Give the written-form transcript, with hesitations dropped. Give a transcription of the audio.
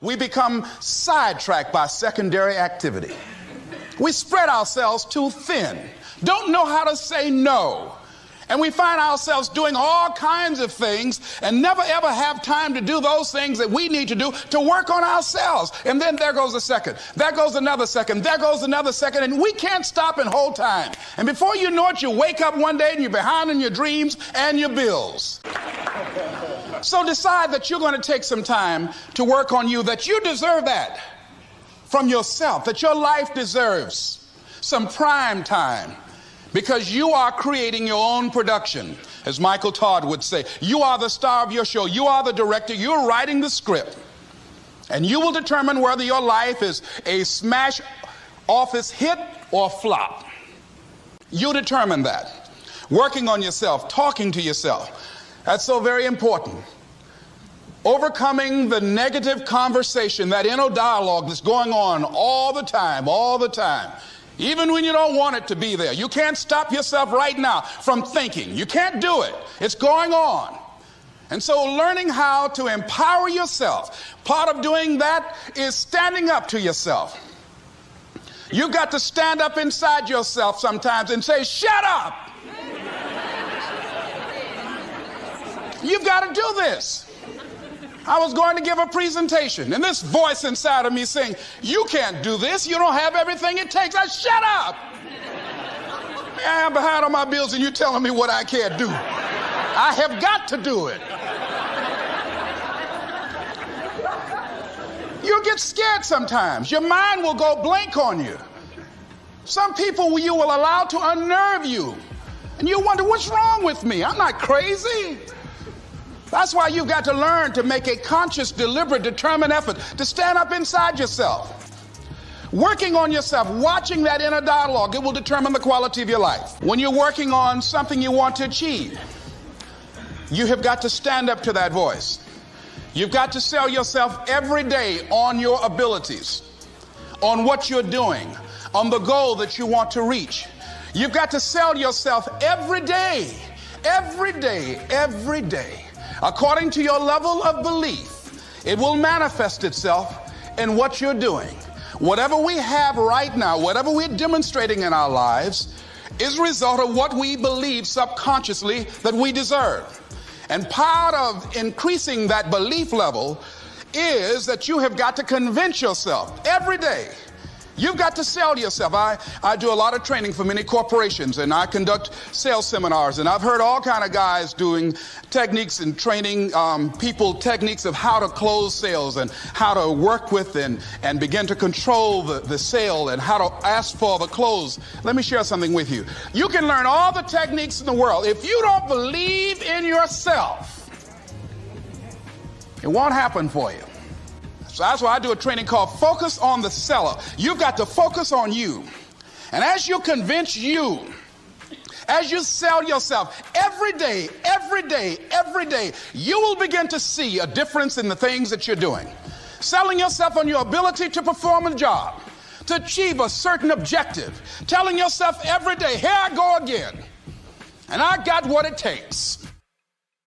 We become sidetracked by secondary activity. We spread ourselves too thin, don't know how to say no. And we find ourselves doing all kinds of things and never ever have time to do those things that we need to do to work on ourselves. And then there goes a second, there goes another second, there goes another second, and we can't stop and hold time. And before you know it, you wake up one day and you're behind in your dreams and your bills. So decide that you're going to take some time to work on you, that you deserve that from yourself, that your life deserves some prime time. Because you are creating your own production. As Michael Todd would say, you are the star of your show. You are the director. You're writing the script. And you will determine whether your life is a smash office hit or flop. You determine that. Working on yourself, talking to yourself. That's so very important. Overcoming the negative conversation, that inner dialogue that's going on all the time. Even when you don't want it to be there. You can't stop yourself right now from thinking. You can't do it. It's going on. And so learning how to empower yourself, part of doing that is standing up to yourself. You've got to stand up inside yourself sometimes and say, shut up. You've got to do this. I was going to give a presentation, and this voice inside of me saying, you can't do this. You don't have everything it takes. Shut up. I'm behind on my bills, and you're telling me what I can't do. I have got to do it. You'll get scared sometimes. Your mind will go blank on you. Some people you will allow to unnerve you, and you wonder, what's wrong with me? I'm not crazy. That's why you've got to learn to make a conscious, deliberate, determined effort to stand up inside yourself. Working on yourself, watching that inner dialogue, it will determine the quality of your life. When you're working on something you want to achieve, you have got to stand up to that voice. You've got to sell yourself every day on your abilities, on what you're doing, on the goal that you want to reach. You've got to sell yourself every day, according to your level of belief. It will manifest itself in what you're doing. Whatever we have right now, whatever we're demonstrating in our lives, is a result of what we believe subconsciously that we deserve. And part of increasing that belief level is that you have got to convince yourself every day. You've got to sell yourself. I do a lot of training for many corporations, and I conduct sales seminars, and I've heard all kind of guys doing techniques and training people techniques of how to close sales and how to work with and begin to control the sale and how to ask for the close. Let me share something with you. You can learn all the techniques in the world. If you don't believe in yourself, it won't happen for you. So that's why I do a training called Focus on the Seller. You've got to focus on you. And as you convince you, as you sell yourself every day, you will begin to see a difference in the things that you're doing. Selling yourself on your ability to perform a job, to achieve a certain objective. Telling yourself every day, here I go again. And I got what it takes.